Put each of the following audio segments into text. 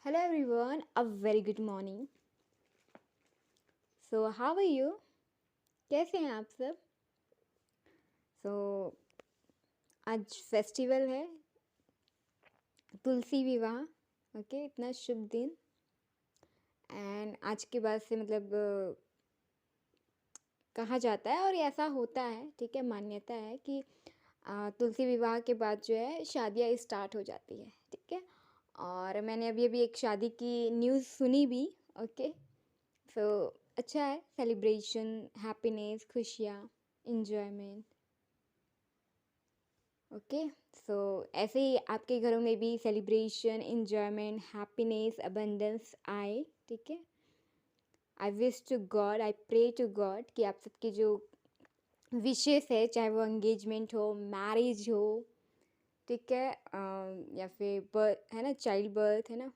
Hello everyone, a very good morning. So how are you? कैसे हैं आप सब? So आज फेस्टिवल है तुलसी विवाह, ओके इतना शुभ दिन एंड आज के बाद से कहा जाता है और ऐसा होता है, ठीक है, मान्यता है कि तुलसी विवाह के बाद जो है शादियाँ स्टार्ट हो जाती है, ठीक है। और मैंने अभी अभी एक शादी की न्यूज़ सुनी भी, ओके। सो अच्छा है, सेलिब्रेशन, हैप्पीनेस, खुशियाँ, इंजॉयमेंट, ओके। सो ऐसे ही आपके घरों में भी सेलिब्रेशन, इंजॉयमेंट, हैप्पीनेस, अबंडेंस आए, ठीक है। I wish to God, I pray to God कि आप सबकी जो विशेस है, चाहे वो एंगेजमेंट हो, मैरिज हो, ठीक है, या फिर बर्थ है ना, चाइल्ड बर्थ है ना,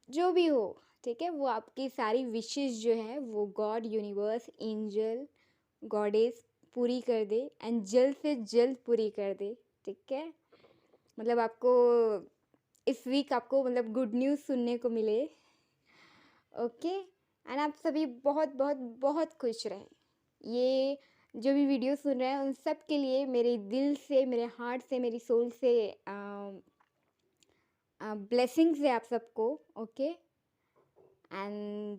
जो भी हो, ठीक है, वो आपकी सारी विशेस जो है वो गॉड, यूनिवर्स, एंजल, गॉडेस पूरी कर दे एंड जल्द से जल्द पूरी कर दे, ठीक है। आपको इस वीक आपको गुड न्यूज़ सुनने को मिले, ओके। एंड आप सभी बहुत बहुत बहुत खुश रहें। ये जो भी वीडियो सुन रहे हैं उन सब के लिए मेरे दिल से, मेरे हार्ट से, मेरी सोल से ब्लेसिंग्स है आप सबको, ओके। एंड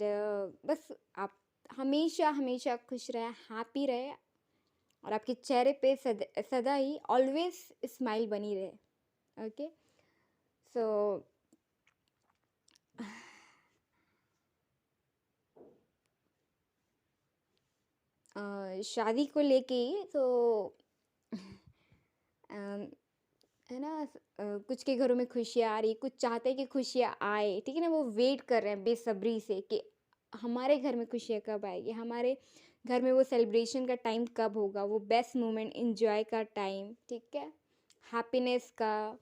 बस आप हमेशा हमेशा खुश रहें, हैप्पी रहें और आपके चेहरे पे सदा ही ऑलवेज स्माइल बनी रहे, ओके। सो शादी को लेके ही तो है ना, कुछ के घरों में खुशियाँ आ रही, कुछ चाहते हैं कि खुशियाँ आए, ठीक है ना, वो वेट कर रहे हैं बेसब्री से कि हमारे घर में खुशियाँ कब आएगी, हमारे घर में वो सेलिब्रेशन का टाइम कब होगा, वो बेस्ट मोमेंट, इंजॉय का टाइम, ठीक है, हैप्पीनेस का,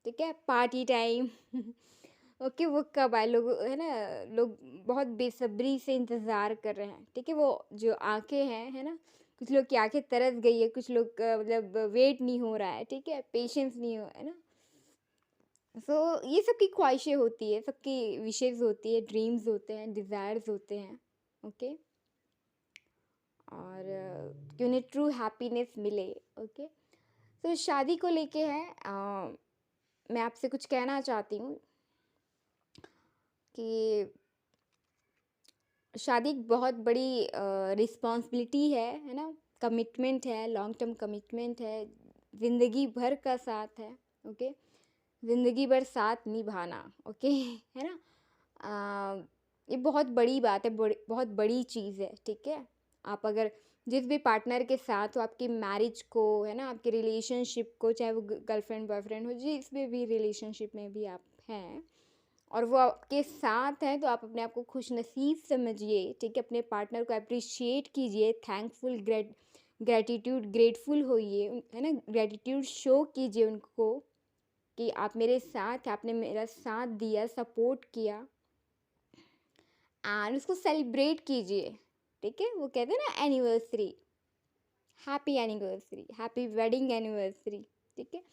ठीक है, पार्टी टाइम ओके, वो कब आए, लोग है ना, लोग बहुत बेसब्री से इंतज़ार कर रहे हैं, ठीक है। वो जो आंखें हैं, है ना, कुछ लोग की आंखें तरस गई है, कुछ लोग का वेट नहीं हो रहा है, ठीक है, पेशेंस नहीं हो, है ना। सो ये सबकी ख्वाहिशें होती है, सबकी विशेज़ होती है, ड्रीम्स होते हैं, डिज़ायर्स होते हैं, ओके। और कि उन्हें ट्रू हैप्पीनेस मिले, ओके। तो शादी को लेके है, मैं आपसे कुछ कहना चाहती हूँ कि शादी एक बहुत बड़ी रिस्पॉन्सिबिलिटी है ना, कमिटमेंट है, लॉन्ग टर्म कमिटमेंट है, ज़िंदगी भर का साथ है, ओके, ज़िंदगी भर साथ निभाना, ओके है ना। ये बहुत बड़ी बात है, बहुत बड़ी चीज़ है, ठीक है। आप अगर जिस भी पार्टनर के साथ हो, आपकी मैरिज को, है ना, आपके रिलेशनशिप को, चाहे वो गर्लफ्रेंड बॉयफ्रेंड हो, जिस भी रिलेशनशिप में भी आप हैं और वो आपके साथ हैं, तो आप अपने आप को खुशनसीब समझिए, ठीक है। अपने पार्टनर को अप्रिशिएट कीजिए, थैंकफुल, ग्रेटिट्यूड, ग्रेटफुल होइए, है ना, ग्रेटिट्यूड शो कीजिए उनको कि आप मेरे साथ, आपने मेरा साथ दिया, सपोर्ट किया, एंड उसको सेलिब्रेट कीजिए, ठीक है। वो कहते हैं ना, anniversary, happy anniversary, happy wedding anniversary, ठीक है।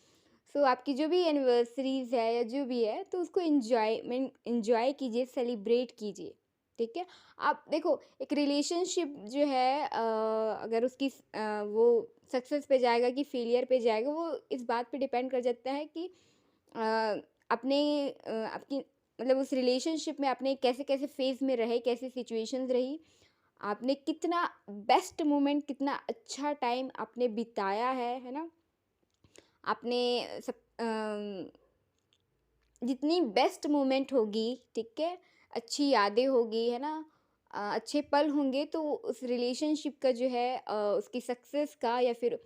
सो आपकी जो भी एनिवर्सरीज है या जो भी है, तो उसको इंजॉय कीजिए, सेलिब्रेट कीजिए, ठीक है। आप देखो, एक रिलेशनशिप जो है अगर उसकी वो सक्सेस पे जाएगा कि फेलियर पे जाएगा, वो इस बात पे डिपेंड कर जाता है कि अपने आपकी उस रिलेशनशिप में आपने कैसे कैसे फेज में रहे, कैसे सिचुएशंस रही, आपने कितना बेस्ट मोमेंट, कितना अच्छा टाइम आपने बिताया है ना। आपने सब जितनी बेस्ट मोमेंट होगी, ठीक है, अच्छी यादें होगी, है ना, अच्छे पल होंगे, तो उस रिलेशनशिप का जो है उसकी सक्सेस का, या फिर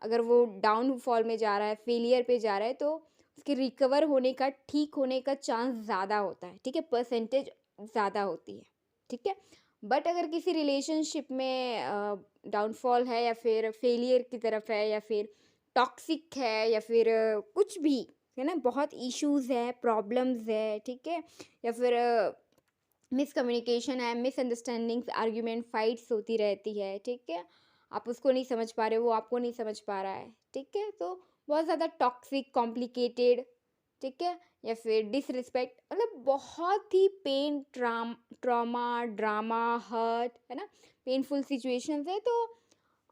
अगर वो डाउनफॉल में जा रहा है, फेलियर पे जा रहा है, तो उसके रिकवर होने का, ठीक होने का चांस ज़्यादा होता है, ठीक है, परसेंटेज ज़्यादा होती है, ठीक है। बट अगर किसी रिलेशनशिप में डाउनफॉल है, या फिर फेलियर की तरफ है, या फिर टॉक्सिक है, या फिर कुछ भी, है ना, बहुत इश्यूज़ है, प्रॉब्लम्स है, ठीक है, या फिर मिसकम्युनिकेशन है, मिसअंडरस्टैंडिंग्स, आर्ग्यूमेंट, फाइट्स होती रहती है, ठीक है। आप उसको नहीं समझ पा रहे हो, वो आपको नहीं समझ पा रहा है, ठीक है। तो बहुत ज़्यादा टॉक्सिक, कॉम्प्लिकेटेड ठीक है, या फिर डिसरिस्पेक्ट, मतलब बहुत ही पेन, ट्रॉमा, ड्रामा, हर्ट, है ना, पेनफुल सिचुएशंस है। तो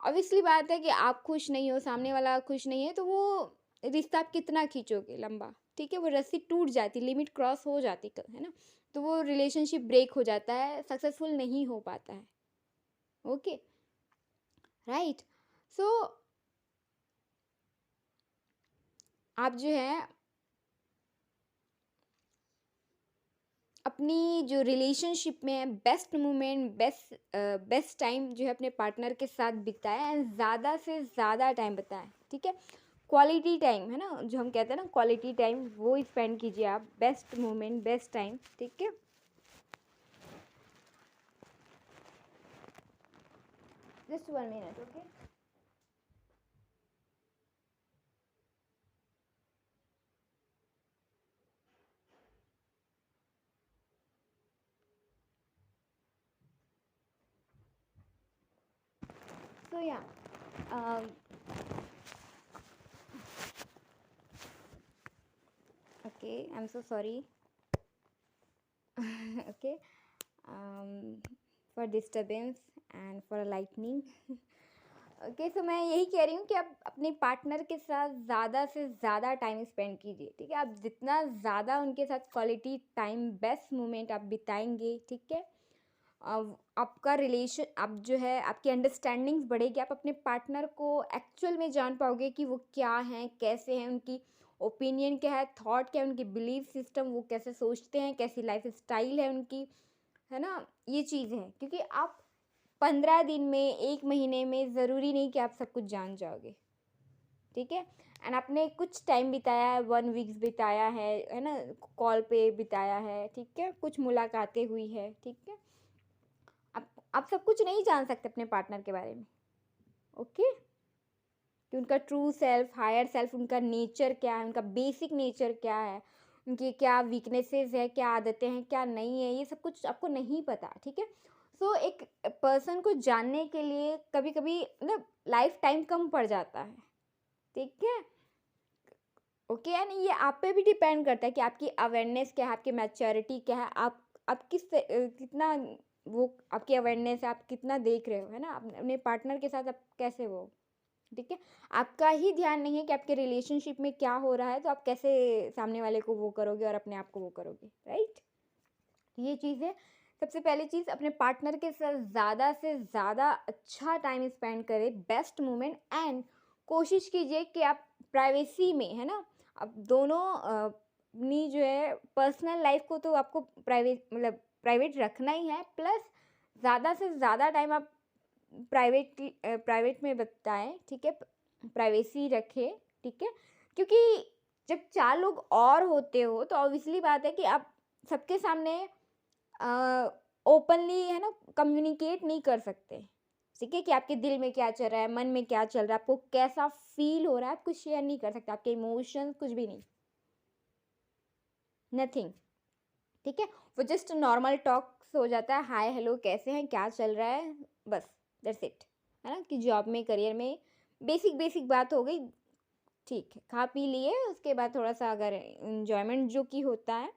ऑब्वियसली बात है कि आप खुश नहीं हो, सामने वाला खुश नहीं है, तो वो रिश्ता आप कितना खींचोगे लंबा, ठीक है, वो रस्सी टूट जाती, लिमिट क्रॉस हो जाती, है ना, तो वो रिलेशनशिप ब्रेक हो जाता है, सक्सेसफुल नहीं हो पाता है। Okay, right. सो आप जो है अपनी जो रिलेशनशिप में है, बेस्ट मोमेंट, बेस्ट टाइम जो है अपने पार्टनर के साथ बिताया, एंड ज़्यादा से ज़्यादा टाइम बताएं, ठीक है, क्वालिटी टाइम, है ना, जो हम कहते हैं ना क्वालिटी टाइम, वो स्पेंड कीजिए आप, बेस्ट मोमेंट, बेस्ट टाइम, ठीक है। Just 1 minute, okay. सो या okay, I am so sorry okay, for disturbance and for lightning. Okay, so मैं यही कह रही हूँ कि आप अपने पार्टनर के साथ ज़्यादा से ज़्यादा टाइम स्पेंड कीजिए, ठीक है, आप जितना ज़्यादा उनके साथ क्वालिटी टाइम, बेस्ट मोमेंट आप बिताएंगे, ठीक है, अब आपका रिलेशन, आप जो है आपकी अंडरस्टैंडिंग्स बढ़ेगी, आप अपने पार्टनर को एक्चुअल में जान पाओगे कि वो क्या हैं, कैसे हैं, उनकी ओपिनियन क्या है, थॉट क्या है, उनकी बिलीफ सिस्टम, वो कैसे सोचते हैं, कैसी लाइफ स्टाइल है उनकी, है ना, ये चीज़ है, क्योंकि आप 15 दिन में, 1 महीने में ज़रूरी नहीं कि आप सब कुछ जान जाओगे, ठीक है, एंड आपने कुछ टाइम बिताया है, 1 वीक्स बिताया है ना, कॉल पे बिताया है, ठीक है, कुछ मुलाकातें हुई है, ठीक है, आप सब कुछ नहीं जान सकते अपने पार्टनर के बारे में, ओके, कि उनका ट्रू सेल्फ, हायर सेल्फ, उनका नेचर क्या है, उनका बेसिक नेचर क्या है, उनकी क्या वीकनेसेस है, क्या आदतें हैं, क्या नहीं है, ये सब कुछ आपको नहीं पता, ठीक है। सो एक पर्सन को जानने के लिए कभी कभी मतलब लाइफ टाइम कम पड़ जाता है, ठीक है, ओके, एंड ये आप पे भी डिपेंड करता है कि आपकी अवेयरनेस क्या है, आपकी मैच्योरिटी क्या है, आप कितना, वो आपकी अवेयरनेस है, आप कितना देख रहे हो, है ना, अपने पार्टनर के साथ आप कैसे वो, ठीक है, आपका ही ध्यान नहीं है कि आपके रिलेशनशिप में क्या हो रहा है, तो आप कैसे सामने वाले को वो करोगे और अपने आप को वो करोगे, राइट। ये चीज़ है, सबसे पहली चीज़, अपने पार्टनर के साथ ज़्यादा से ज़्यादा अच्छा टाइम स्पेंड करें, बेस्ट मोमेंट, एंड कोशिश कीजिए कि आप प्राइवेसी में, है ना, अब दोनों अपनी जो है पर्सनल लाइफ को तो आपको प्राइवेट, मतलब प्राइवेट रखना ही है, प्लस ज़्यादा से ज़्यादा टाइम आप प्राइवेट में बताएं, ठीक है, प्राइवेसी रखें, ठीक है, क्योंकि जब 4 लोग और होते हो तो ऑब्वियसली बात है कि आप सबके सामने ओपनली, है ना, कम्युनिकेट नहीं कर सकते, ठीक है, कि आपके दिल में क्या चल रहा है, मन में क्या चल रहा है, आपको कैसा फील हो रहा है, आप कुछ शेयर नहीं कर सकते, आपके इमोशंस कुछ भी नहीं, नथिंग, ठीक है, वो जस्ट नॉर्मल टॉक्स हो जाता है, हाय हेलो कैसे हैं, क्या चल रहा है, बस, दैट्स इट, है ना, कि जॉब में, करियर में बेसिक बेसिक बात हो गई, ठीक है, खा पी लिए, उसके बाद थोड़ा सा अगर इन्जॉयमेंट जो कि होता है,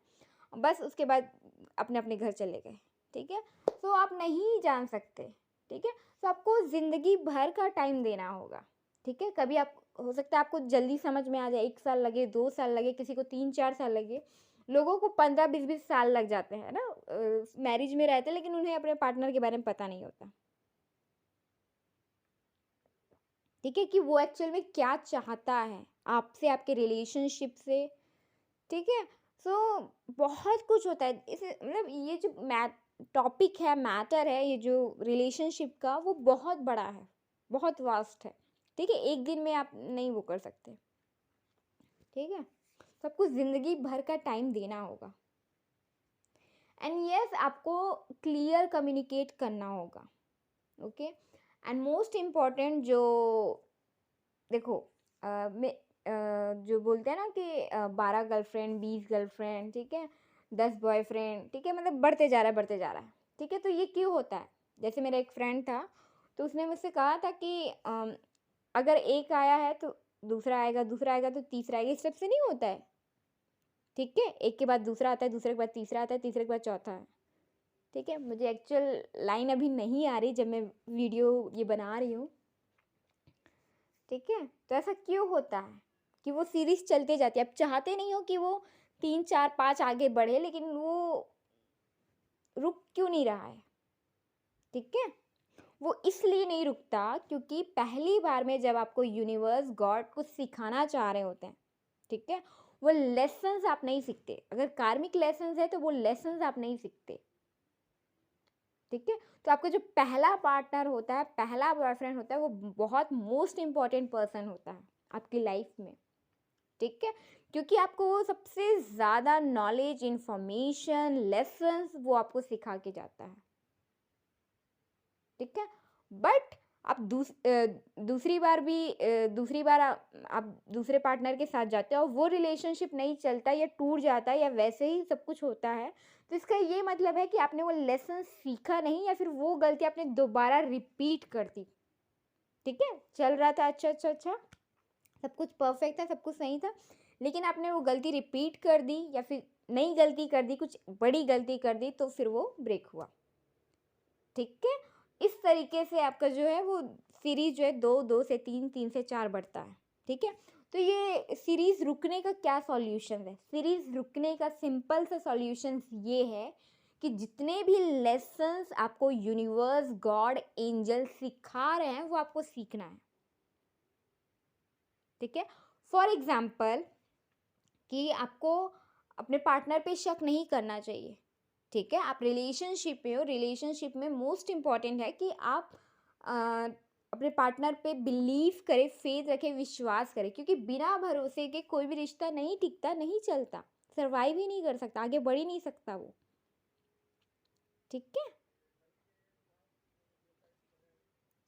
बस उसके बाद अपने अपने घर चले गए, ठीक है, तो आप नहीं जान सकते, ठीक है, तो आपको ज़िंदगी भर का टाइम देना होगा, ठीक है, कभी आप, हो सकता है आपको जल्दी समझ में आ जाए, 1 साल लगे, 2 साल लगे, किसी को 3-4 साल लगे, लोगों को 15-20-20 साल लग जाते हैं ना, मैरिज में रहते हैं, लेकिन उन्हें अपने पार्टनर के बारे में पता नहीं होता, ठीक है, कि वो एक्चुअल में क्या चाहता है आपसे, आपके रिलेशनशिप से, ठीक है, सो बहुत कुछ होता है इस, मतलब ये जो मैथ टॉपिक है, मैटर है, ये जो रिलेशनशिप का, वो बहुत बड़ा है, बहुत वास्ट है, ठीक है, एक दिन में आप नहीं वो कर सकते, ठीक है, सबको ज़िंदगी भर का टाइम देना होगा, एंड यस आपको क्लियर कम्युनिकेट करना होगा, ओके, एंड मोस्ट इम्पॉर्टेंट जो, देखो, मैं जो बोलते हैं ना कि 12 गर्लफ्रेंड, 20 गर्लफ्रेंड, ठीक है, 10 बॉयफ्रेंड, ठीक है, मतलब बढ़ते जा रहा है, बढ़ते जा रहा है, ठीक है, तो ये क्यों होता है, जैसे मेरा एक फ्रेंड था, तो उसने मुझसे कहा था कि अगर एक आया है तो दूसरा आएगा, दूसरा आएगा तो तीसरा आएगा, इस टाइप से नहीं होता है, ठीक है, एक के बाद दूसरा आता है, दूसरे के बाद तीसरा आता है, तीसरे के बाद चौथा है। ठीक है, मुझे एक्चुअल लाइन अभी नहीं आ रही जब मैं वीडियो ये बना रही हूँ। ठीक है, तो ऐसा क्यों होता है कि वो सीरीज चलते जाती है? आप चाहते नहीं हो कि वो 3 4 5 आगे बढ़े, लेकिन वो रुक क्यों नहीं रहा है? ठीक है, वो इसलिए नहीं रुकता क्योंकि पहली बार में जब आपको यूनिवर्स गॉड कुछ सिखाना चाह रहे होते हैं, ठीक है, वो लेसन्स आप नहीं सीखते। अगर कार्मिक लेसन्स है तो वो लेसन्स आप नहीं सीखते। ठीक है, तो आपका जो पहला पार्टनर होता है, पहला बॉयफ्रेंड होता है, वो बहुत मोस्ट इंपॉर्टेंट पर्सन होता है आपकी लाइफ में। ठीक है, क्योंकि आपको वो सबसे ज़्यादा नॉलेज, इंफॉर्मेशन, लेसन्स वो आपको सिखा के जाता है। ठीक है, बट आप दूसरी बार आप दूसरे पार्टनर के साथ जाते हो और वो रिलेशनशिप नहीं चलता या टूट जाता है या वैसे ही सब कुछ होता है, तो इसका ये मतलब है कि आपने वो लेसन सीखा नहीं या फिर वो गलती आपने दोबारा रिपीट कर दी। ठीक है, चल रहा था अच्छा अच्छा अच्छा, सब कुछ परफेक्ट था, सब कुछ सही था, लेकिन आपने वो गलती रिपीट कर दी या फिर नई गलती कर दी, कुछ बड़ी गलती कर दी, तो फिर वो ब्रेक हुआ। ठीक है, इस तरीके से आपका जो है वो सीरीज जो है 2 2 से 3 3 से 4 बढ़ता है। ठीक है, तो ये सीरीज रुकने का क्या सॉल्यूशन है? सीरीज रुकने का सिंपल सा सॉल्यूशन ये है कि जितने भी लेसन्स आपको यूनिवर्स, गॉड, एंजल सिखा रहे हैं वो आपको सीखना है। ठीक है, फॉर एग्जाम्पल कि आपको अपने पार्टनर पे शक नहीं करना चाहिए। ठीक है, आप रिलेशनशिप में हो, रिलेशनशिप में मोस्ट इम्पॉर्टेंट है कि आप अपने पार्टनर पे बिलीव करें, फेथ रखें, विश्वास करें, क्योंकि बिना भरोसे के कोई भी रिश्ता नहीं टिकता, नहीं चलता, सर्वाइव ही नहीं कर सकता, आगे बढ़ ही नहीं सकता वो। ठीक है,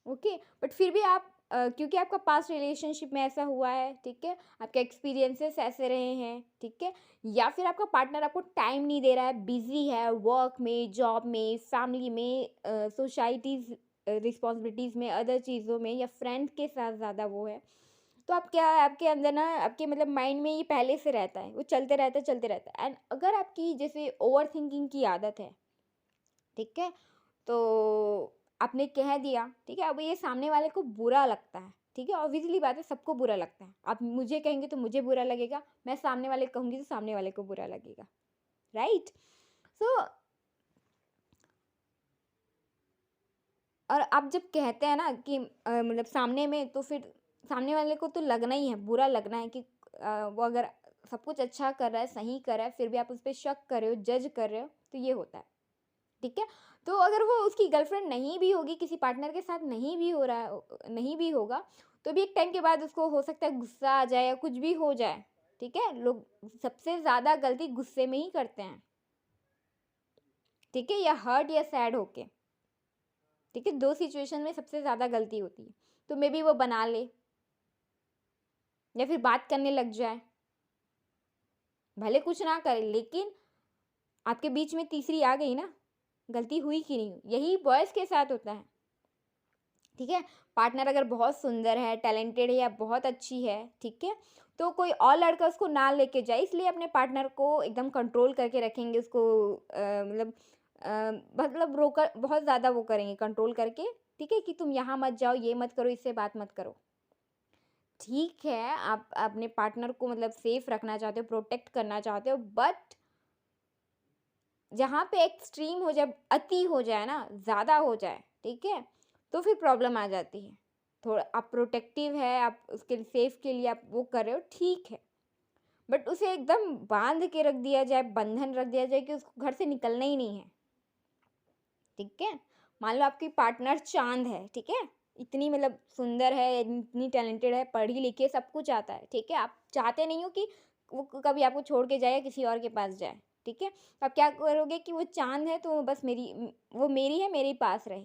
ओके, बट फिर भी आप क्योंकि आपका पास्ट रिलेशनशिप में ऐसा हुआ है, ठीक है, आपके एक्सपीरियंसेस ऐसे रहे हैं, ठीक है, या फिर आपका पार्टनर आपको टाइम नहीं दे रहा है, बिजी है वर्क में, जॉब में, फैमिली में, सोसाइटीज रिस्पॉन्सिबिलिटीज़ में, अदर चीज़ों में, या फ्रेंड के साथ ज़्यादा वो है, तो आप क्या, आपके अंदर ना, आपके मतलब माइंड में ये पहले से रहता है, वो चलते रहता है, चलते रहता है। एंड अगर आपकी जैसे ओवर थिंकिंग की आदत है, ठीक है, तो आपने कह दिया, ठीक है, अब ये सामने वाले को बुरा लगता है, ठीक है, ऑब्वियसली बात है, सबको बुरा लगता है। आप मुझे कहेंगे तो मुझे बुरा लगेगा, मैं सामने वाले को कहूँगी तो सामने वाले को बुरा लगेगा, राइट? सो और आप जब कहते हैं ना कि मतलब सामने में, तो फिर सामने वाले को तो लगना ही है, बुरा लगना है कि वो अगर सब कुछ अच्छा कर रहा है, सही कर रहा है, फिर भी आप उस पर शक कर रहे हो, जज कर रहे हो, तो ये होता है। ठीक है, तो अगर वो उसकी गर्लफ्रेंड नहीं भी होगी, किसी पार्टनर के साथ नहीं भी हो रहा है, नहीं भी होगा, तो भी एक टाइम के बाद उसको हो सकता है गुस्सा आ जाए या कुछ भी हो जाए। ठीक है, लोग सबसे ज़्यादा गलती गुस्से में ही करते हैं। ठीक है, या हर्ट या सैड होके। ठीक है, दो सिचुएशन में सबसे ज़्यादा गलती होती है, तो मे बी वो बना ले या फिर बात करने लग जाए, भले कुछ ना करे, लेकिन आपके बीच में तीसरी आ गई ना, गलती हुई कि नहीं हुई, यही बॉयज़ के साथ होता है। ठीक है, पार्टनर अगर बहुत सुंदर है, टैलेंटेड है या बहुत अच्छी है, ठीक है, तो कोई और लड़का उसको ना लेके जाए, इसलिए अपने पार्टनर को एकदम कंट्रोल करके रखेंगे, उसको मतलब रोकर बहुत ज़्यादा वो करेंगे कंट्रोल करके। ठीक है, कि तुम यहाँ मत जाओ, ये मत करो, इससे बात मत करो। ठीक है, आप अपने पार्टनर को मतलब सेफ रखना चाहते हो, प्रोटेक्ट करना चाहते हो, बट जहाँ पे एक्सट्रीम हो जाए, अति हो जाए ना, ज़्यादा हो जाए, ठीक है, तो फिर प्रॉब्लम आ जाती है। थोड़ा आप प्रोटेक्टिव है, आप उसके सेफ के लिए आप वो कर रहे हो, ठीक है, बट उसे एकदम बांध के रख दिया जाए, बंधन रख दिया जाए कि उसको घर से निकलना ही नहीं है। ठीक है, मान लो आपकी पार्टनर चांद है, ठीक है, इतनी मतलब सुंदर है, इतनी टैलेंटेड है, पढ़ी लिखी है, सब कुछ आता है, ठीक है, आप चाहते नहीं हो कि वो कभी आपको छोड़ के जाए या किसी और के पास जाए। ठीक है, तो आप क्या करोगे कि वो चांद है तो बस वो मेरी है, मेरे पास रहे।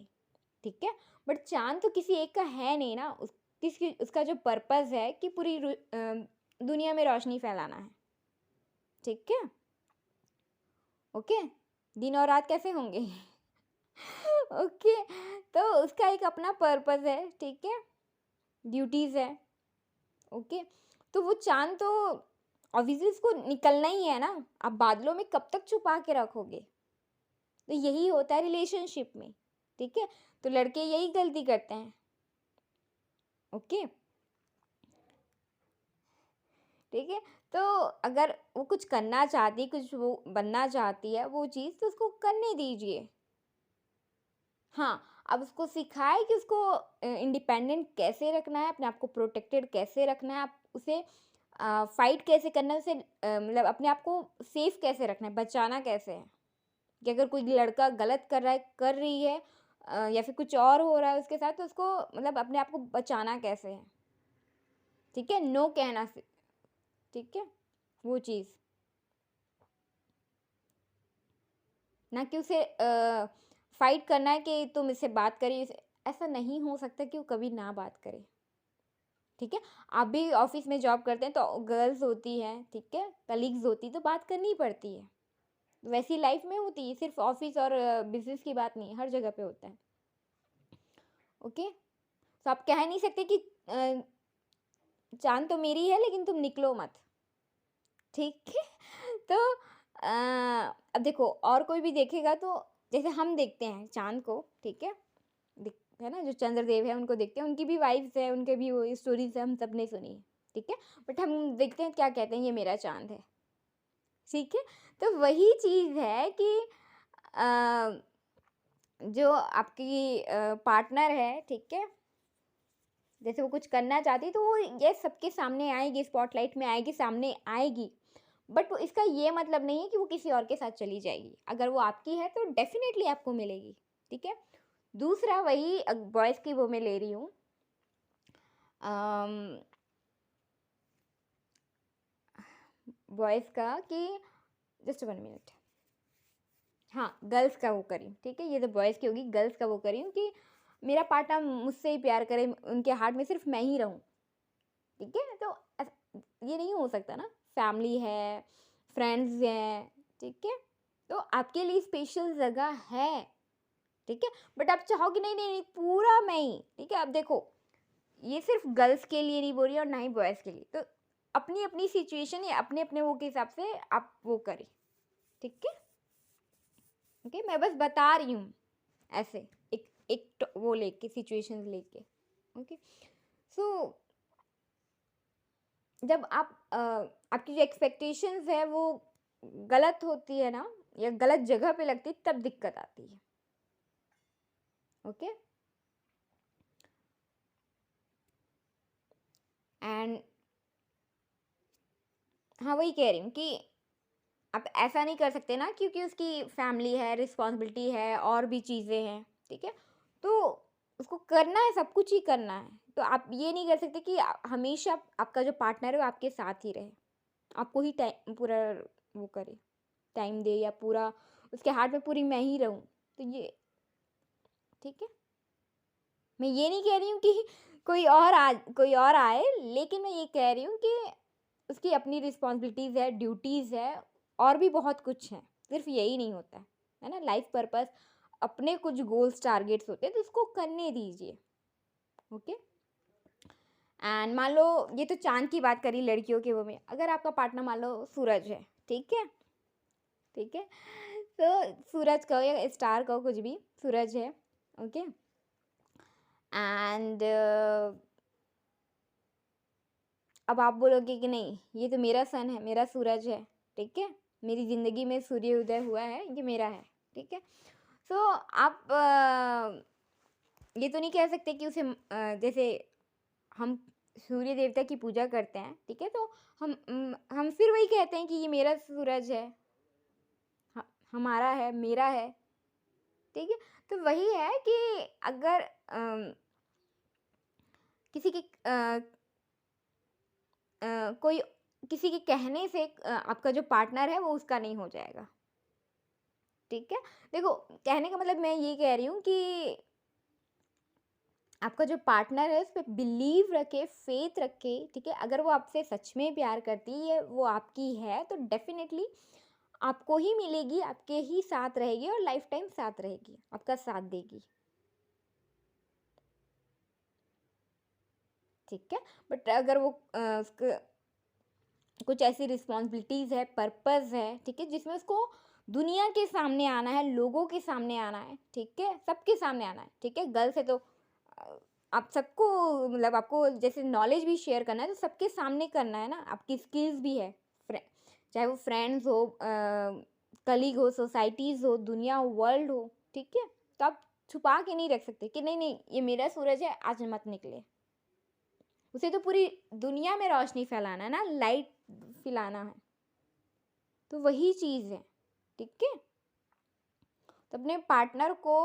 ठीक है, बट चांद तो किसी एक का है नहीं ना, उसका जो पर्पस है कि पूरी दुनिया में रोशनी फैलाना है। ठीक है, ओके, दिन और रात कैसे होंगे? ओके, तो उसका एक अपना पर्पस है, ठीक है, ड्यूटीज है। ओके, तो वो चांद तो ऑब्वियसली उसको निकलना ही है ना, आप बादलों में कब तक छुपा के रखोगे। तो यही होता है रिलेशनशिप में, ठीक है। तो लड़के यही गलती करते हैं, ओके, ठीक है। तो अगर वो कुछ करना चाहती, कुछ वो बनना चाहती है वो चीज़, तो उसको करने दीजिए। हाँ, अब उसको सिखाए कि उसको इंडिपेंडेंट कैसे रखना है, अपने आप को प्रोटेक्टेड कैसे रखना है, आप उसे फाइट कैसे करना है, उसे मतलब अपने आप को सेफ कैसे रखना है, बचाना कैसे है। कि अगर कोई लड़का गलत कर रहा है, कर रही है, या फिर कुछ और हो रहा है उसके साथ, तो उसको मतलब अपने आप को बचाना कैसे है, ठीक है, नो कहना से, ठीक है, वो चीज़, ना कि उसे फाइट करना है कि तुम इससे बात करिए, ऐसा नहीं हो सकता कि वो कभी ना बात करे, ठीक है। आप भी ऑफिस में जॉब करते हैं तो गर्ल्स होती हैं, ठीक है, कलीग्स होती, तो बात करनी पड़ती है, वैसी लाइफ में होती है, सिर्फ ऑफिस और बिजनेस की बात नहीं, हर जगह पे होता है, ओके। तो आप कह नहीं सकते कि जान तो मेरी है लेकिन तुम निकलो मत, ठीक है। तो अब देखो और कोई भी देखेगा तो, जैसे हम देखते हैं चांद को, ठीक है, है ना, जो चंद्रदेव है उनको देखते हैं, उनकी भी वाइफ्स है, उनके भी वो स्टोरीज है, हम सब ने सुनी है, ठीक है। बट हम देखते हैं क्या कहते हैं, ये मेरा चांद है, ठीक है। तो वही चीज़ है कि जो आपकी पार्टनर है, ठीक है, जैसे वो कुछ करना चाहती है तो वो ये सबके सामने आएगी, स्पॉटलाइट में आएगी, सामने आएगी, बट वो इसका ये मतलब नहीं है कि वो किसी और के साथ चली जाएगी, अगर वो आपकी है तो डेफिनेटली आपको मिलेगी, ठीक है। दूसरा वही बॉयज़ की वो मैं ले रही हूँ, बॉयज़ का कि जस्ट 1 मिनट, हाँ, गर्ल्स का वो करी, ठीक है, ये तो बॉयज़ की होगी, गर्ल्स का वो करी हूँ कि मेरा पार्टनर मुझसे ही प्यार करे, उनके हार्ट में सिर्फ मैं ही रहूँ, ठीक है। तो ये नहीं हो सकता ना, फैमिली है, फ्रेंड्स हैं, ठीक है, तो आपके लिए स्पेशल जगह है, ठीक है, बट आप चाहोगे नहीं नहीं नहीं पूरा मैं ही, ठीक है। अब देखो ये सिर्फ गर्ल्स के लिए नहीं बोल रही और ना ही बॉयज़ के लिए, तो अपनी अपनी सिचुएशन या अपने अपने वो के हिसाब से आप वो करें, ठीक है, ओके, मैं बस बता रही हूँ ऐसे, एक एक वो लेके सिचुएशंस लेके, ओके। सो जब आप आपकी जो एक्सपेक्टेशंस है वो गलत होती है ना, या गलत जगह पे लगती है, तब दिक्कत आती है, ओके। एंड हाँ, वही कह रही हूँ कि आप ऐसा नहीं कर सकते ना, क्योंकि उसकी फैमिली है, रिस्पॉन्सिबिलिटी है, और भी चीज़ें हैं, ठीक है। तो उसको करना है, सब कुछ ही करना है, तो आप ये नहीं कर सकते कि हमेशा आपका जो पार्टनर है वो आपके साथ ही रहे, आपको ही टाइम पूरा वो करे, टाइम दे, या पूरा उसके हार्ट में पूरी मैं ही रहूँ, तो ये, ठीक है। मैं ये नहीं कह रही हूँ कि कोई और आए, लेकिन मैं ये कह रही हूँ कि उसकी अपनी रिस्पॉन्सिबिलिटीज़ है, ड्यूटीज़ है, और भी बहुत कुछ है, सिर्फ यही नहीं होता है ना, लाइफ पर्पस, अपने कुछ गोल्स टारगेट्स होते हैं, तो उसको करने दीजिए, ओके। एंड मान लो, ये तो चांद की बात करी लड़कियों के वो में, अगर आपका पार्टनर मान लो सूरज है, ठीक है, ठीक है, तो सूरज कहो या स्टार कहो, कुछ भी, सूरज है, ओके। एंड अब आप बोलोगे कि नहीं, ये तो मेरा सन है, मेरा सूरज है, ठीक है, मेरी ज़िंदगी में सूर्य उदय हुआ है, ये मेरा है, ठीक है। सो आप ये तो नहीं कह सकते कि उसे जैसे हम सूर्य देवता की पूजा करते हैं, ठीक है, तो हम फिर वही कहते हैं कि ये मेरा सूरज है, हमारा है, मेरा है, ठीक है। तो वही है कि अगर किसी की कोई किसी के कहने से आपका जो पार्टनर है वो उसका नहीं हो जाएगा, ठीक है। देखो, कहने का मतलब मैं ये कह रही हूँ कि आपका जो पार्टनर है उस पर बिलीव रखे, फेथ रखे, ठीक है, अगर वो आपसे सच में प्यार करती है, वो आपकी है, तो डेफिनेटली आपको ही मिलेगी, आपके ही साथ रहेगी, और लाइफ टाइम साथ रहेगी, आपका साथ देगी, ठीक है। बट अगर वो उसका कुछ ऐसी रिस्पॉन्सिबिलिटीज़ है, पर्पस है, ठीक है, जिसमें उसको दुनिया के सामने आना है, लोगों के सामने आना है, ठीक है, सबके सामने आना है, ठीक है। गर्ल्स है तो आप सबको मतलब आपको जैसे नॉलेज भी शेयर करना है तो सबके सामने करना है ना, आपकी स्किल्स भी है, चाहे वो फ्रेंड्स हो, कलीग हो, सोसाइटीज़ हो, दुनिया हो, वर्ल्ड हो, ठीक है। तो आप छुपा के नहीं रख सकते कि नहीं नहीं ये मेरा सूरज है, आज मत निकले। उसे तो पूरी दुनिया में रोशनी फैलाना है ना, लाइट फैलाना है। तो वही चीज़ है, ठीक है। तो अपने पार्टनर को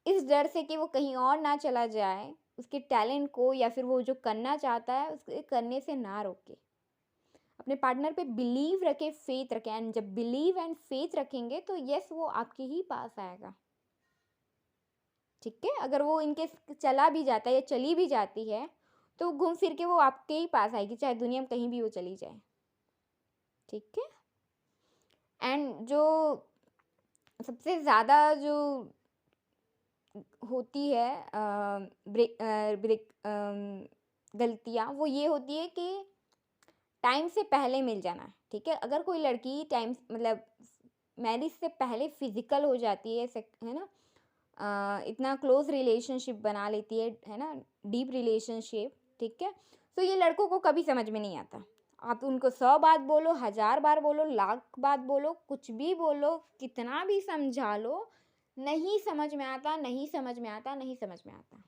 इस डर से कि वो कहीं और ना चला जाए, उसके टैलेंट को या फिर वो जो करना चाहता है उसके करने से ना रोके। अपने पार्टनर पे बिलीव रखे, फेथ रखें, एंड जब बिलीव एंड फेथ रखेंगे तो यस वो आपके ही पास आएगा, ठीक है। अगर वो इनके चला भी जाता है या चली भी जाती है तो घूम फिर के वो आपके ही पास आएगी, चाहे दुनिया में कहीं भी वो चली जाए, ठीक है। एंड जो सबसे ज़्यादा जो होती है ब्रेक ब्रेक गलतियाँ, वो ये होती है कि टाइम से पहले मिल जाना, ठीक है। अगर कोई लड़की टाइम मतलब मैरिज से पहले फिजिकल हो जाती है ना, इतना क्लोज रिलेशनशिप बना लेती है ना, डीप रिलेशनशिप, ठीक है। तो ये लड़कों को कभी समझ में नहीं आता। आप उनको 100 बात बोलो, 1000 बार बोलो, लाख बात बोलो, कुछ भी बोलो, कितना भी समझा लो, नहीं समझ में आता, नहीं समझ में आता, नहीं समझ में आता,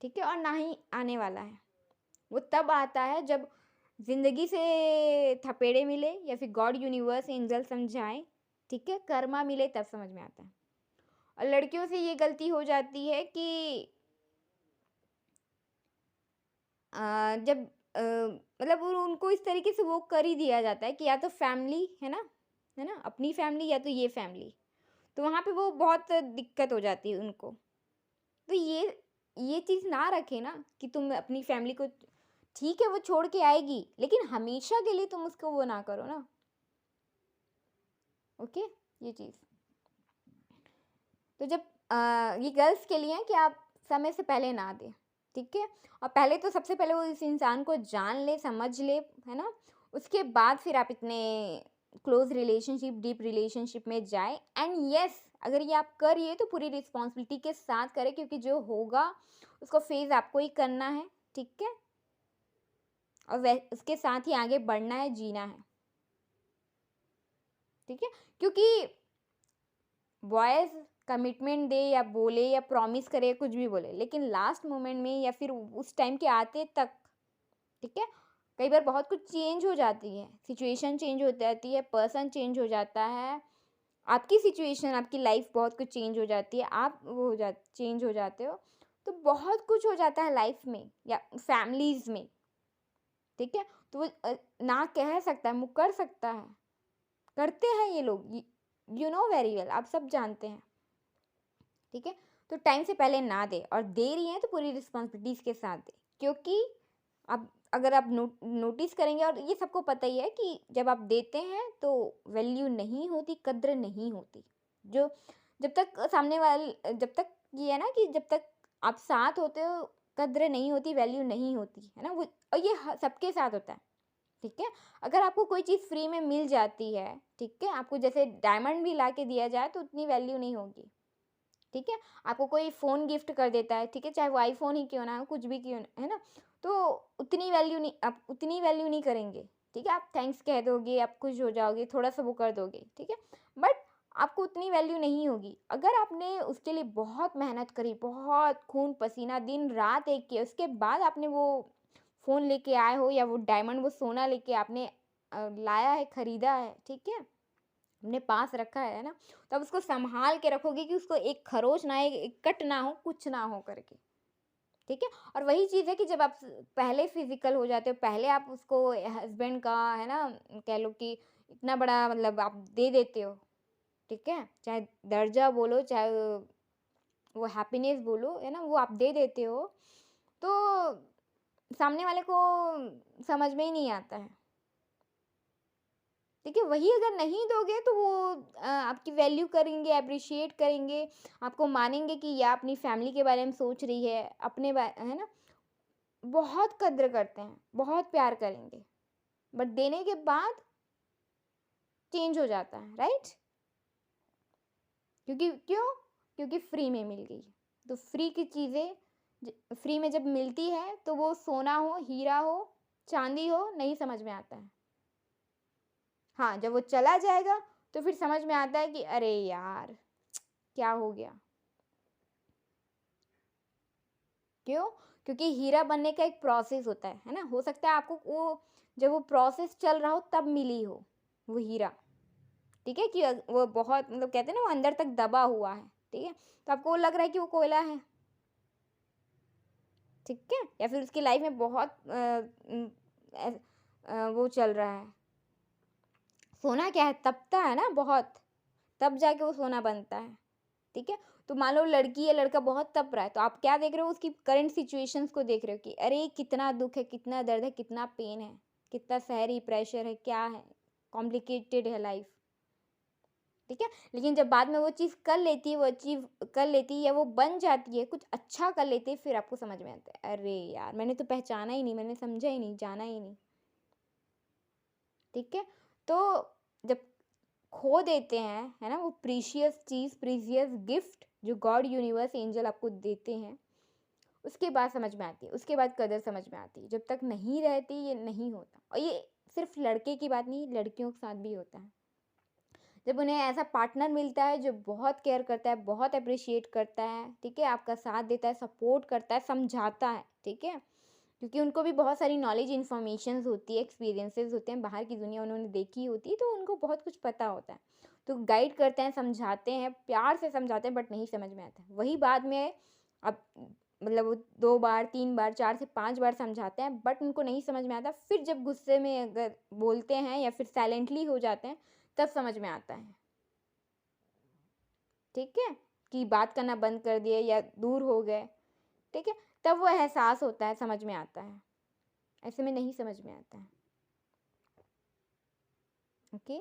ठीक है। और ना ही आने वाला है। वो तब आता है जब जिंदगी से थपेड़े मिले या फिर गॉड यूनिवर्स एंजल समझाए, ठीक है, कर्मा मिले, तब समझ में आता है। और लड़कियों से ये गलती हो जाती है कि जब मतलब उनको इस तरीके से वो कर ही दिया जाता है कि या तो फैमिली है ना, अपनी फैमिली या तो ये फैमिली, तो वहाँ पे वो बहुत दिक्कत हो जाती है उनको। तो ये चीज़ ना रखे ना कि तुम अपनी फैमिली को, ठीक है वो छोड़ के आएगी लेकिन हमेशा के लिए तुम उसको वो ना करो ना, ओके। ये चीज़ तो जब ये गर्ल्स के लिए है कि आप समय से पहले ना दें, ठीक है। और पहले तो सबसे पहले वो इस इंसान को जान ले, समझ ले, है ना, उसके बाद फिर आप इतने क्लोज रिलेशनशिप, डीप रिलेशनशिप में जाए। एंड यस अगर ये आप करिए तो पूरी रिस्पॉन्सिबिलिटी के साथ करें, क्योंकि जो होगा उसको फेस आपको ही करना है, ठीक है। और वह उसके साथ ही आगे बढ़ना है, जीना है, ठीक है। क्योंकि बॉयज़ कमिटमेंट दे या बोले या प्रॉमिस करे, कुछ भी बोले, लेकिन लास्ट मोमेंट में या फिर उस टाइम के आते तक, ठीक है, कई बार बहुत कुछ चेंज हो जाती है, सिचुएशन चेंज हो जाती है, पर्सन चेंज हो जाता है, आपकी सिचुएशन, आपकी लाइफ बहुत कुछ चेंज हो जाती है, आप वो हो जा चेंज हो जाते हो, तो बहुत कुछ हो जाता है लाइफ में या फैमिलीज़ में, ठीक है। तो वो ना कह सकता है, मुकर सकता है, करते हैं ये लोग, यू नो वेरी वेल, आप सब जानते हैं, ठीक है। तो टाइम से पहले ना दे, और दे रही हैं तो पूरी रिस्पॉन्सिबिलिटीज़ के साथ दे, क्योंकि अब अगर आप नोटिस करेंगे, और ये सबको पता ही है कि जब आप देते हैं तो वैल्यू नहीं होती, कद्र नहीं होती। जो जब तक सामने वाले, जब तक ये है ना कि जब तक आप साथ होते हो कद्र नहीं होती, वैल्यू नहीं होती, है ना वो। और ये सबके साथ होता है, ठीक है। अगर आपको कोई चीज़ फ्री में मिल जाती है, ठीक है, आपको जैसे डायमंड भी ला के दिया जाए तो उतनी वैल्यू नहीं होगी, ठीक है। आपको कोई फ़ोन गिफ्ट कर देता है, ठीक है, चाहे वो आईफ़ोन ही क्यों ना हो, कुछ भी क्यों ना, है ना, तो उतनी वैल्यू नहीं, आप उतनी वैल्यू नहीं करेंगे, ठीक है। आप थैंक्स कह दोगे, आप खुश हो जाओगे, थोड़ा-सा वो कर दोगे, ठीक है, बट आपको उतनी वैल्यू नहीं होगी। अगर आपने उसके लिए बहुत मेहनत करी, बहुत खून पसीना दिन-रात एक किया, उसके बाद आपने वो फ़ोन लेके आए हो या वो डायमंड, वो सोना लेके आपने लाया है, खरीदा है, ठीक है, अपने पास रखा है ना, तो आप उसको सँभाल के रखोगे कि उसको एक खरोच ना आए, एक कट ना हो, कुछ ना हो करके, ठीक है। और वही चीज़ है कि जब आप पहले फिज़िकल हो जाते हो, पहले आप उसको हस्बैंड का, है ना, कह लो कि इतना बड़ा मतलब आप दे देते हो, ठीक है, चाहे दर्जा बोलो, चाहे वो हैप्पीनेस बोलो, है ना, वो आप दे देते हो, तो सामने वाले को समझ में ही नहीं आता है, ठीक है। वही अगर नहीं दोगे तो वो आपकी वैल्यू करेंगे, एप्रिशिएट करेंगे, आपको मानेंगे कि यह अपनी फैमिली के बारे में सोच रही है, अपने है ना, बहुत कद्र करते हैं, बहुत प्यार करेंगे, बट देने के बाद चेंज हो जाता है, राइट? क्योंकि फ्री में मिल गई। तो फ्री की चीज़ें फ्री में जब मिलती है तो वो सोना हो, हीरा हो, चांदी हो, नहीं समझ में आता है। हाँ, जब वो चला जाएगा तो फिर समझ में आता है कि अरे यार क्या हो गया। क्यों? क्योंकि हीरा बनने का एक प्रोसेस होता है ना। हो सकता है आपको वो जब वो प्रोसेस चल रहा हो तब मिली हो वो हीरा, ठीक है, कि वो बहुत मतलब कहते हैं ना वो अंदर तक दबा हुआ है, ठीक है, तो आपको वो लग रहा है कि वो कोयला है, ठीक है, या फिर उसकी लाइफ में बहुत वो चल रहा है। सोना क्या है, तपता है ना बहुत, तब जाके वो सोना बनता है, ठीक है। तो मान लो लड़की या लड़का बहुत तप रहा है, तो आप क्या देख रहे हो, उसकी करंट सिचुएशंस को देख रहे हो कि अरे कितना दुख है, कितना दर्द है, कितना पेन है, कितना सहरी प्रेशर है, क्या है, कॉम्प्लिकेटेड है लाइफ, ठीक है। लेकिन जब बाद में वो चीज़ कर लेती है, वो अचीव कर लेती है या वो बन जाती है, कुछ अच्छा कर लेती है, फिर आपको समझ में आता है अरे यार मैंने तो पहचाना ही नहीं, मैंने समझा ही नहीं, जाना ही नहीं, ठीक है। तो जब खो देते हैं, है ना, वो प्रीशियस चीज़, प्रीशियस गिफ्ट जो गॉड यूनिवर्स एंजल आपको देते हैं, उसके बाद समझ में आती है, उसके बाद कदर समझ में आती है। जब तक नहीं रहती ये नहीं होता। और ये सिर्फ लड़के की बात नहीं, लड़कियों के साथ भी होता है। जब उन्हें ऐसा पार्टनर मिलता है जो बहुत केयर करता है, बहुत अप्रिशिएट करता है, ठीक है, आपका साथ देता है, सपोर्ट करता है, समझाता है, ठीक है, क्योंकि उनको भी बहुत सारी नॉलेज इन्फॉर्मेशन होती है, एक्सपीरियंसेस होते हैं, बाहर की दुनिया उन्होंने देखी होती है, तो उनको बहुत कुछ पता होता है, तो गाइड करते हैं, समझाते हैं, प्यार से समझाते हैं, बट नहीं समझ में आता है। वही बाद में अब मतलब वो 2 बार 3 बार 4 से 5 बार समझाते हैं, बट उनको नहीं समझ में आता। फिर जब गुस्से में अगर बोलते हैं या फिर साइलेंटली हो जाते हैं, तब समझ में आता है, ठीक है, कि बात करना बंद कर दिए या दूर हो गए, ठीक है, तब वो एहसास होता है, समझ में आता है, ऐसे में नहीं समझ में आता है, ओके।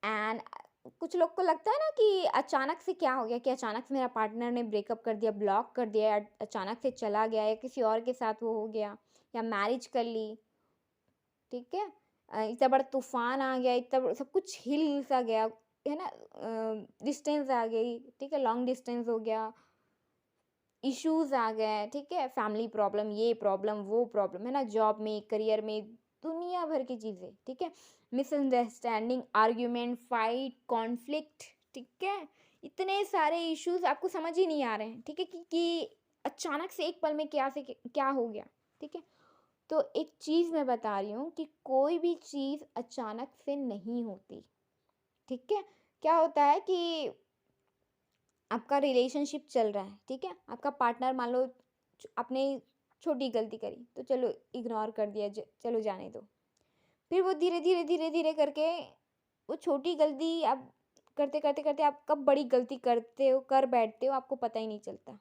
एंड कुछ लोग को लगता है ना कि अचानक से क्या हो गया, कि अचानक से मेरा पार्टनर ने ब्रेकअप कर दिया, ब्लॉक कर दिया, या अचानक से चला गया, या किसी और के साथ वो हो गया, या मैरिज कर ली, ठीक है, इतना बड़ा तूफान आ गया, सब कुछ हिल सा गया, है ना, डिस्टेंस आ गई, ठीक है, लॉन्ग डिस्टेंस हो गया, इश्यूज आ गए, ठीक है, फैमिली प्रॉब्लम, ये प्रॉब्लम, वो प्रॉब्लम, है ना, जॉब में, करियर में, दुनिया भर की चीज़ें, ठीक है, मिसअंडरस्टैंडिंग, आर्ग्यूमेंट, फाइट, कॉन्फ्लिक्ट, ठीक है, इतने सारे इश्यूज आपको समझ ही नहीं आ रहे हैं, ठीक है, कि अचानक से एक पल में क्या हो गया, ठीक है। तो एक चीज़ मैं बता रही हूँ कि कोई भी चीज़ अचानक से नहीं होती, ठीक है। क्या होता है कि आपका रिलेशनशिप चल रहा है, ठीक है, आपका पार्टनर मान लो आपने छोटी गलती करी तो चलो इग्नोर कर दिया, चलो जाने दो। फिर वो धीरे धीरे धीरे धीरे करके वो छोटी गलती आप करते करते करते आप कब बड़ी गलती करते हो, कर बैठते हो, आपको पता ही नहीं चलता,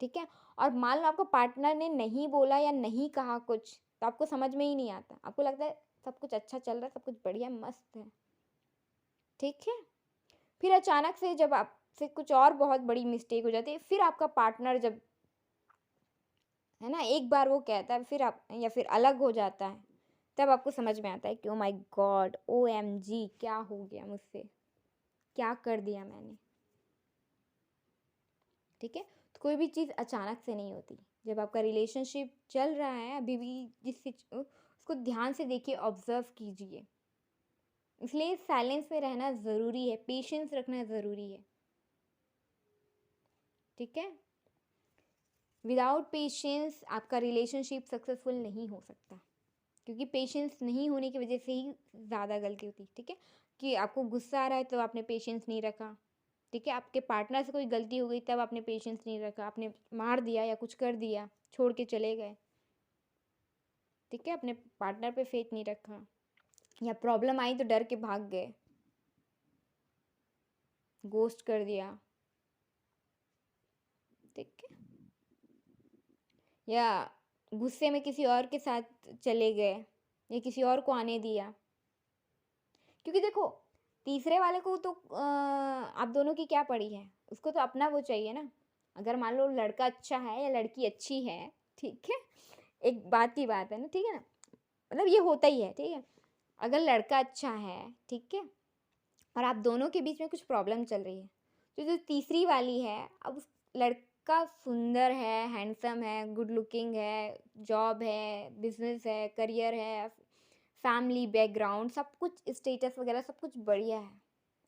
ठीक है। और मान लो आपको पार्टनर ने नहीं बोला या नहीं कहा कुछ, तो आपको समझ में ही नहीं आता, आपको लगता है सब कुछ अच्छा चल रहा है, सब कुछ बढ़िया मस्त है, ठीक है। फिर अचानक से जब आपसे कुछ और बहुत बड़ी मिस्टेक हो जाती है, फिर आपका पार्टनर जब, है ना, एक बार वो कहता है, फिर आप या फिर अलग हो जाता है, तब आपको समझ में आता है कि oh my God, O M G, क्या हो गया मुझसे, क्या कर दिया मैंने, ठीक है। तो कोई भी चीज़ अचानक से नहीं होती। जब आपका रिलेशनशिप चल रहा है अभी भी, उसको ध्यान से देखिए, ऑब्जर्व कीजिए। इसलिए साइलेंस में रहना ज़रूरी है, पेशेंस रखना ज़रूरी है, ठीक है। विदाउट पेशेंस आपका रिलेशनशिप सक्सेसफुल नहीं हो सकता, क्योंकि पेशेंस नहीं होने की वजह से ही ज़्यादा गलती होती है, ठीक है, कि आपको गुस्सा आ रहा है तो आपने पेशेंस नहीं रखा, ठीक है, आपके पार्टनर से कोई गलती हो गई तब आपने पेशेंस नहीं रखा, आपने मार दिया या कुछ कर दिया, छोड़ के चले गए, ठीक है, अपने पार्टनर पे फेथ नहीं रखा, या प्रॉब्लम आई तो डर के भाग गए, गोस्ट कर दिया, ठीक है, या गुस्से में किसी और के साथ चले गए, या किसी और को आने दिया। क्योंकि देखो, तीसरे वाले को तो आप दोनों की क्या पड़ी है, उसको तो अपना वो चाहिए ना, अगर मान लो लड़का अच्छा है या लड़की अच्छी है, ठीक है, एक बात की बात है ना, ठीक है ना, मतलब ये होता ही है, ठीक है। अगर लड़का अच्छा है, ठीक है, और आप दोनों के बीच में कुछ प्रॉब्लम चल रही है, तो जो तीसरी वाली है, अब उस लड़का सुंदर है, हैंडसम है, गुड लुकिंग है, जॉब है, बिजनेस है, करियर है, फैमिली बैकग्राउंड, सब कुछ स्टेटस वगैरह सब कुछ बढ़िया है,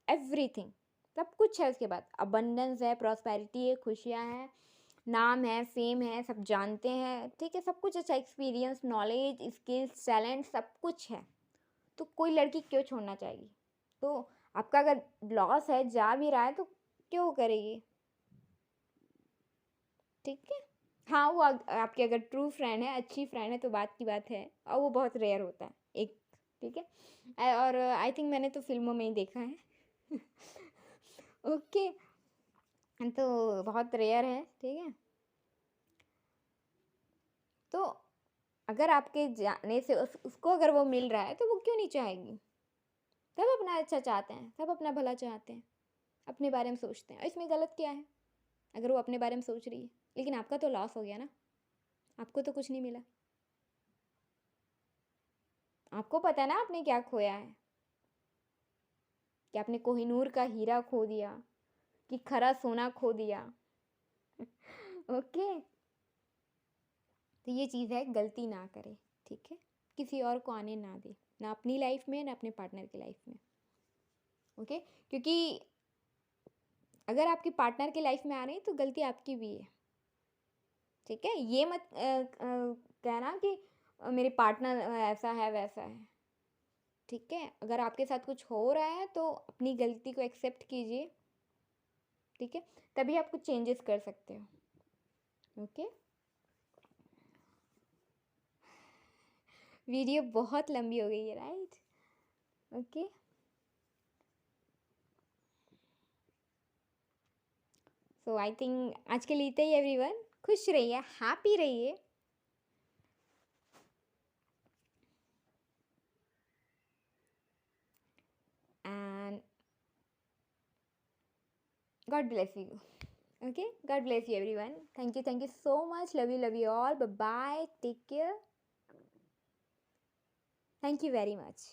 एवरीथिंग सब कुछ है, उसके बाद अबंडेंस है, प्रॉस्पेरिटी है, खुशियाँ हैं, नाम है, फेम है, सब जानते हैं, ठीक है, सब कुछ अच्छा, एक्सपीरियंस, नॉलेज, स्किल्स, टैलेंट, सब कुछ है, तो कोई लड़की क्यों छोड़ना चाहेगी? तो आपका अगर लॉस है, जा भी रहा है, तो क्यों करेगी? ठीक है। हाँ, वो आपकी अगर ट्रू फ्रेंड है, अच्छी फ्रेंड है, तो बात की बात है, और वो बहुत रेयर होता है एक, ठीक है। और आई थिंक मैंने तो फिल्मों में ही देखा है। ओके, तो बहुत रेयर है, ठीक है। तो अगर आपके जाने से उसको अगर वो मिल रहा है, तो वो क्यों नहीं चाहेगी? सब अपना अच्छा चाहते हैं, सब अपना भला चाहते हैं, अपने बारे में सोचते हैं, और इसमें गलत क्या है अगर वो अपने बारे में सोच रही है? लेकिन आपका तो लॉस हो गया ना, आपको तो कुछ नहीं मिला। आपको पता है ना आपने क्या खोया है, कि आपने कोहिनूर का हीरा खो दिया, कि खरा सोना खो दिया। ओके, तो ये चीज़ है, गलती ना करे, ठीक है, किसी और को आने ना दे, ना अपनी लाइफ में ना अपने पार्टनर की लाइफ में। ओके, क्योंकि अगर आपके पार्टनर की लाइफ में आ रही है, तो गलती आपकी भी है, ठीक है। ये मत कहना कि मेरे पार्टनर ऐसा है वैसा है, ठीक है। अगर आपके साथ कुछ हो रहा है, तो अपनी गलती को एक्सेप्ट कीजिए, ठीक है, तभी आप कुछ चेंजेस कर सकते हो। ओके, वीडियो बहुत लंबी हो गई है, right? Okay, so I think आज के लिए इतना ही एवरीवन। खुश रहिए, हैप्पी रहिए, and God bless you. Okay, God bless you everyone. Thank you so much. Love you all. Bye bye, take care. Thank you very much.